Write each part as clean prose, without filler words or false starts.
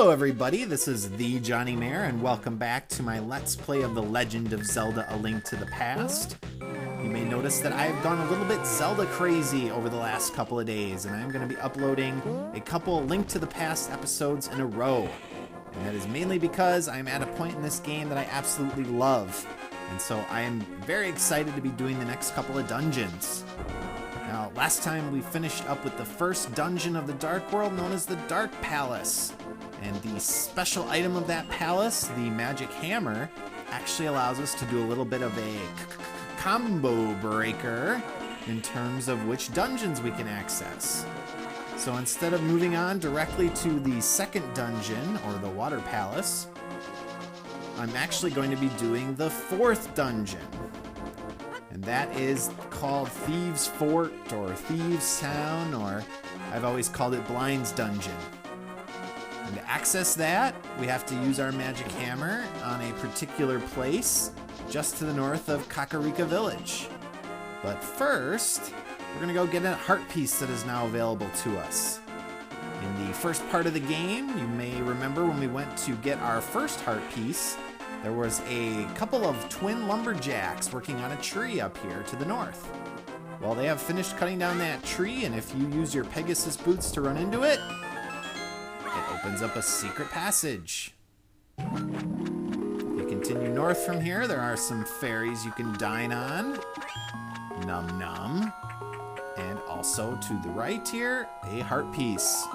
Hello everybody, this is the thejonnymar, and welcome back to my Let's Play of The Legend of Zelda: A Link to the Past. You may notice that I've gone a little bit Zelda crazy over the last couple of days, and I'm going to be uploading a couple Link to the Past episodes in a row. And that is mainly because I'm at a point in this game that I absolutely love, and so I am very excited to be doing the next couple of dungeons. Now, last time we finished up with the first dungeon of the Dark World, known as the Dark Palace. And the special item of that palace, the magic hammer, actually allows us to do a little bit of a combo breaker in terms of which dungeons we can access. So instead of moving on directly to the second dungeon, or the Water Palace, I'm actually going to be doing the fourth dungeon. And that is called Thieves Fort, or Thieves Town, or I've always called it Blind's Dungeon. And to access that, we have to use our magic hammer on a particular place just to the north of Kakarika Village. But first, we're going to go get a heart piece that is now available to us. In the first part of the game, you may remember when we went to get our first heart piece, there was a couple of twin lumberjacks working on a tree up here to the north. Well, they have finished cutting down that tree, and if you use your Pegasus boots to run into it, it opens up a secret passage. You continue north from here, there are some fairies you can dine on. Num num. And also to the right here, a heart piece.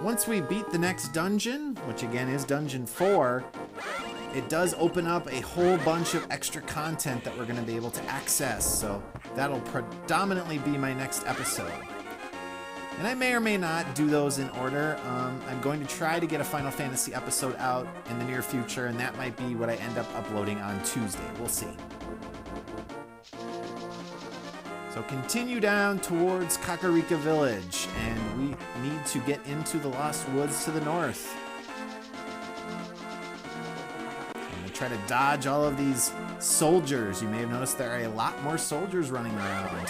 Once we beat the next dungeon, which again is Dungeon 4, it does open up a whole bunch of extra content that we're going to be able to access, so that'll predominantly be my next episode. And I may or may not do those in order. I'm going to try to get a Final Fantasy episode out in the near future, and that might be what I end up uploading on Tuesday. We'll see. So continue down towards Kakarika Village, and we need to get into the Lost Woods to the north. Try to dodge all of these soldiers. You may have noticed there are a lot more soldiers running around.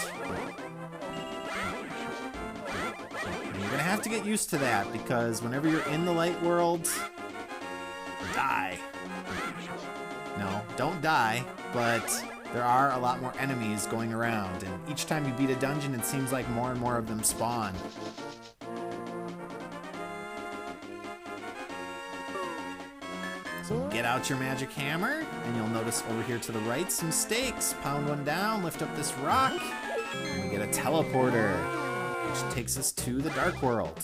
And you're gonna have to get used to that, because whenever you're in the light world, die. No, don't die, but there are a lot more enemies going around, and each time you beat a dungeon, it seems like more and more of them spawn. So get out your magic hammer, and you'll notice over here to the right some stakes. Pound one down, lift up this rock, and we get a teleporter, which takes us to the Dark World.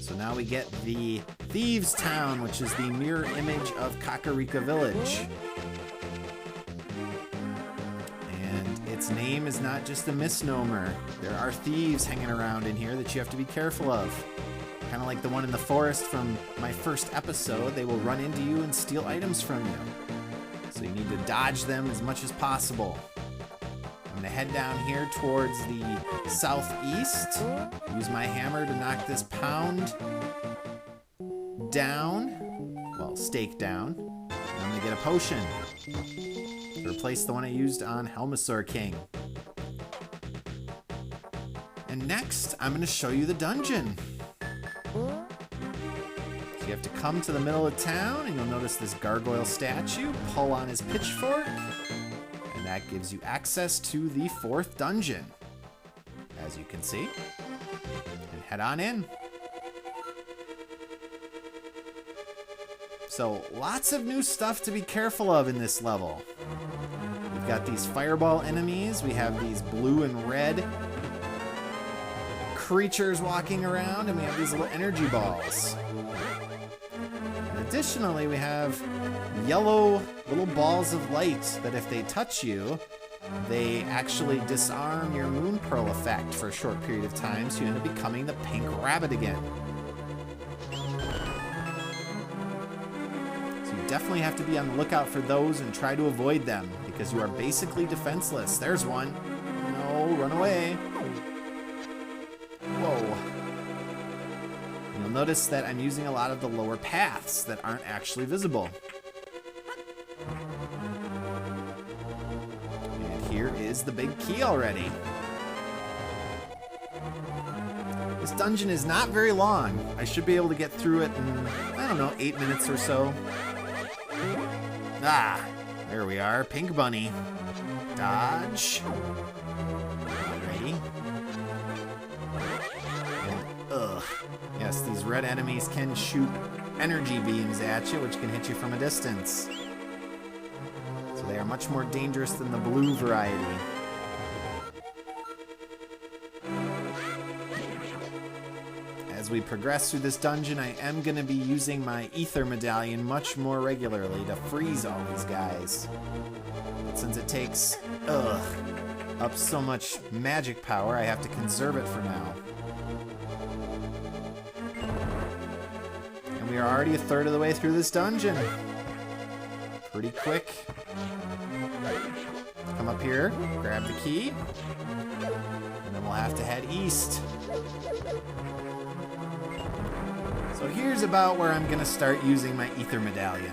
So now we get the Thieves Town, which is the mirror image of Kakarika Village. And its name is not just a misnomer. There are thieves hanging around in here that you have to be careful of. Kind of like the one in the forest from my first episode. They will run into you and steal items from you. So you need to dodge them as much as possible. I'm going to head down here towards the southeast. Use my hammer to knock this pound down. Well, stake down. And I'm going to get a potion to replace the one I used on Helmasaur King. And next, I'm going to show you the dungeon. So you have to come to the middle of town, and you'll notice this gargoyle statue. Pull on his pitchfork, and that gives you access to the fourth dungeon, as you can see. And head on in. So lots of new stuff to be careful of in this level. We've got these fireball enemies. We have these blue and red creatures walking around, and we have these little energy balls. And additionally, we have yellow little balls of light that if they touch you, they actually disarm your moon pearl effect for a short period of time, so you end up becoming the pink rabbit again. So you definitely have to be on the lookout for those and try to avoid them, because you are basically defenseless. There's one. No, run away. Whoa. And you'll notice that I'm using a lot of the lower paths that aren't actually visible. And here is the big key already. This dungeon is not very long. I should be able to get through it in, I don't know, 8 minutes or so. Ah, there we are. Pink bunny. Dodge. Alrighty. And, ugh. Yes, these red enemies can shoot energy beams at you, which can hit you from a distance. So they are much more dangerous than the blue variety. As we progress through this dungeon, I am going to be using my ether medallion much more regularly to freeze all these guys. But since it takes, up so much magic power, I have to conserve it for now. And we are already a third of the way through this dungeon. Pretty quick. Come up here, grab the key, and then we'll have to head east. So here's about where I'm gonna start using my ether medallion.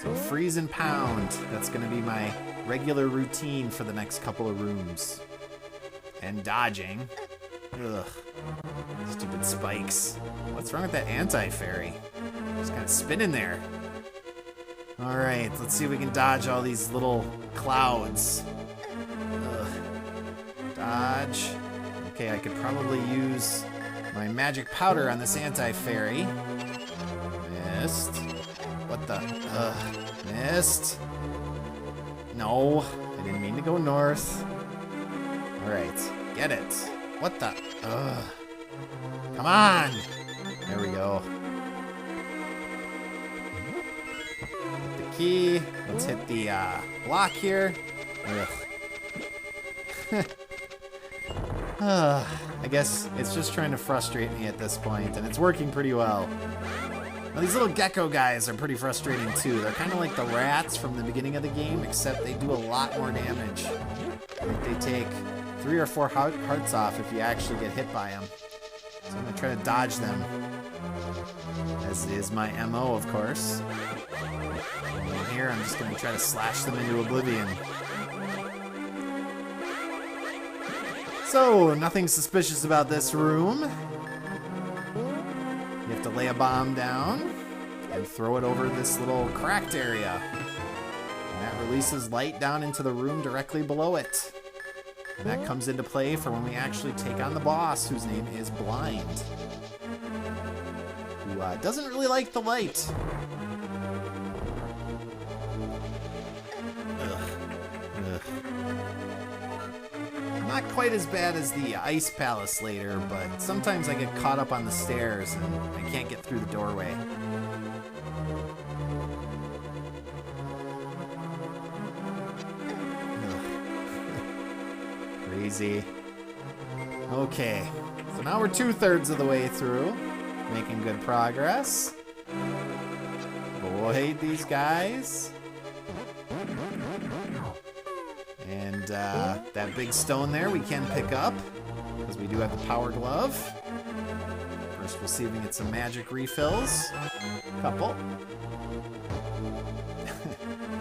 So freeze and pound, that's gonna be my regular routine for the next couple of rooms. And dodging. Ugh, stupid spikes. What's wrong with that anti-fairy? Just kind of spinning there. All right, let's see if we can dodge all these little clouds. Dodge. Okay, I could probably use my magic powder on this anti-fairy. Missed. What the? Missed. No, I didn't mean to go north. All right, get it. What the? Come on. There we go. Hit the key. Let's hit the block here. I guess it's just trying to frustrate me at this point, and it's working pretty well. Now, these little gecko guys are pretty frustrating too. They're kind of like the rats from the beginning of the game, except they do a lot more damage. I think they take 3 or 4 hearts off if you actually get hit by them. So I'm gonna try to dodge them, as is my MO, of course. And here, I'm just gonna try to slash them into oblivion. So, nothing suspicious about this room. You have to lay a bomb down and throw it over this little cracked area. And that releases light down into the room directly below it. And that comes into play for when we actually take on the boss, whose name is Blind. Who doesn't really like the light. Not quite as bad as the Ice Palace later, but sometimes I get caught up on the stairs and I can't get through the doorway. Crazy. Okay, so now we're 2/3 of the way through, making good progress. Avoid these guys. And that big stone there we can pick up, because we do have the power glove. First we'll see if we can get some magic refills. Couple.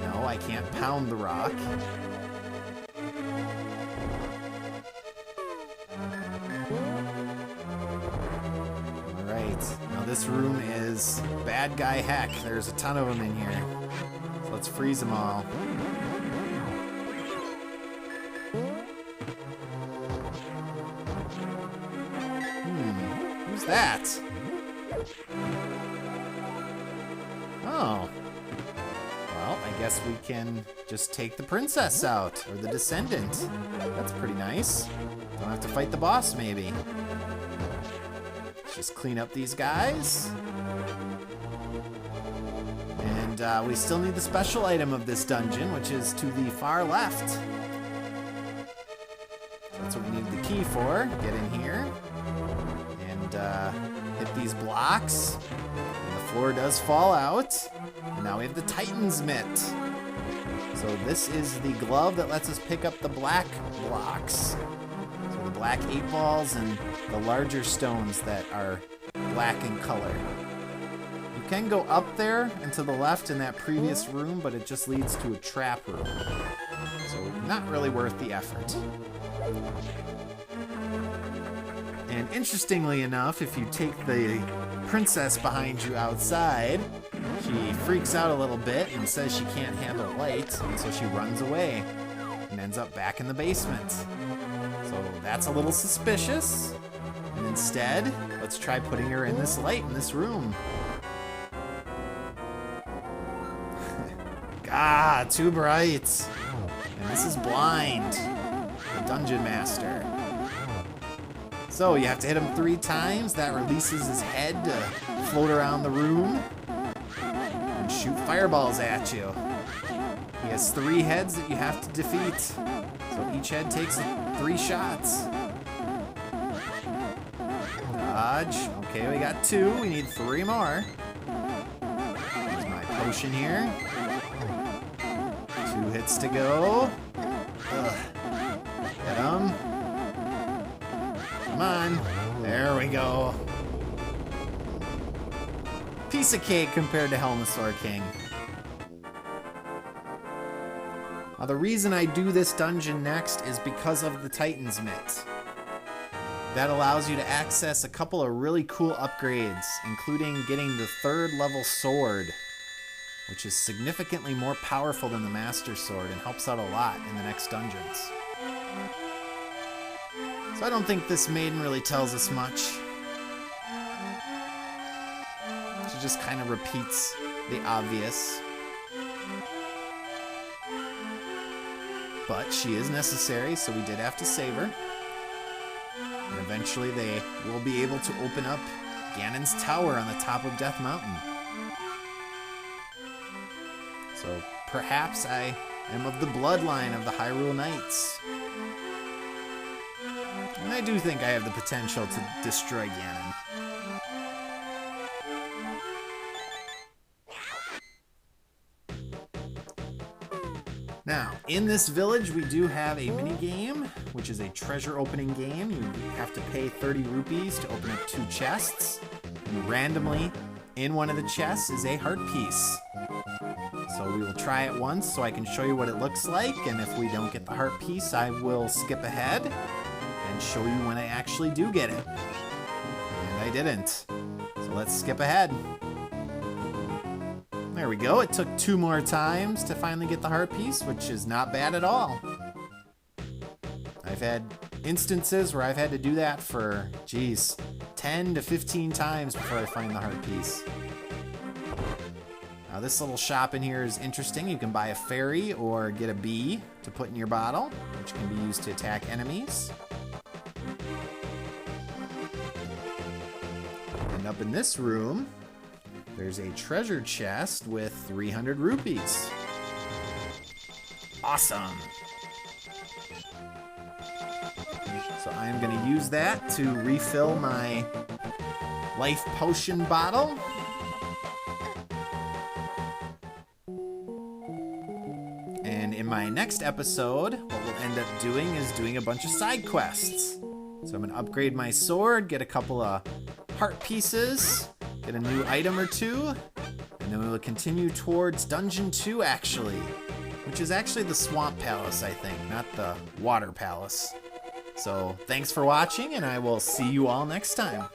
No, I can't pound the rock. Alright, now this room is bad guy heck. There's a ton of them in here. So let's freeze them all. Who's that? Oh. Well, I guess we can just take the princess out, or the descendant. That's pretty nice. Don't have to fight the boss, maybe. Let's just clean up these guys. And we still need the special item of this dungeon, which is to the far left. That's what we need the key for. Get in here. Hit these blocks. And the floor does fall out. And now we have the Titan's Mitt. So this is the glove that lets us pick up the black blocks. So the black 8 balls and the larger stones that are black in color. You can go up there and to the left in that previous room, but it just leads to a trap room. So So not really worth the effort. And interestingly enough, if you take the princess behind you outside, she freaks out a little bit and says she can't handle light, and so she runs away and ends up back in the basement. So that's a little suspicious. And instead, let's try putting her in this light in this room. Ah, too bright. And this is blind, the dungeon master. So you have to hit him 3 times. That releases his head to float around the room and shoot fireballs at you. He has 3 heads that you have to defeat. So each head takes 3 shots. Dodge. Okay, we got 2. We need 3 more. Here's my potion here. 2 hits to go. Ugh. Hit him. Come on. There we go. Piece of cake compared to Helmasaur King. Now, the reason I do this dungeon next is because of the Titan's Mitt. That allows you to access a couple of really cool upgrades, including getting the 3rd level sword, which is significantly more powerful than the Master Sword and helps out a lot in the next dungeons. So I don't think this maiden really tells us much. She just kind of repeats the obvious. But she is necessary, so we did have to save her. And eventually they will be able to open up Ganon's Tower on the top of Death Mountain. So perhaps I am of the bloodline of the Hyrule Knights. And I do think I have the potential to destroy Ganon. Now, in this village, we do have a mini game, which is a treasure opening game. You have to pay 30 rupees to open up 2 chests. And randomly, in one of the chests is a heart piece. So we will try it once so I can show you what it looks like. And if we don't get the heart piece, I will skip ahead and show you when I actually do get it. And I didn't. So let's skip ahead. There we go. It took 2 more times to finally get the heart piece, which is not bad at all. I've had instances where I've had to do that for, 10 to 15 times before I find the heart piece. Now this little shop in here is interesting. You can buy a fairy or get a bee to put in your bottle, which can be used to attack enemies. And up in this room, there's a treasure chest with 300 rupees. Awesome. So I'm going to use that to refill my life potion bottle. And in my next episode, what we'll end up doing is doing a bunch of side quests. So I'm going to upgrade my sword, get a couple of heart pieces, get a new item or 2, and then we will continue towards Dungeon 2, actually, which is actually the Swamp Palace, I think, not the Water Palace. So thanks for watching, and I will see you all next time.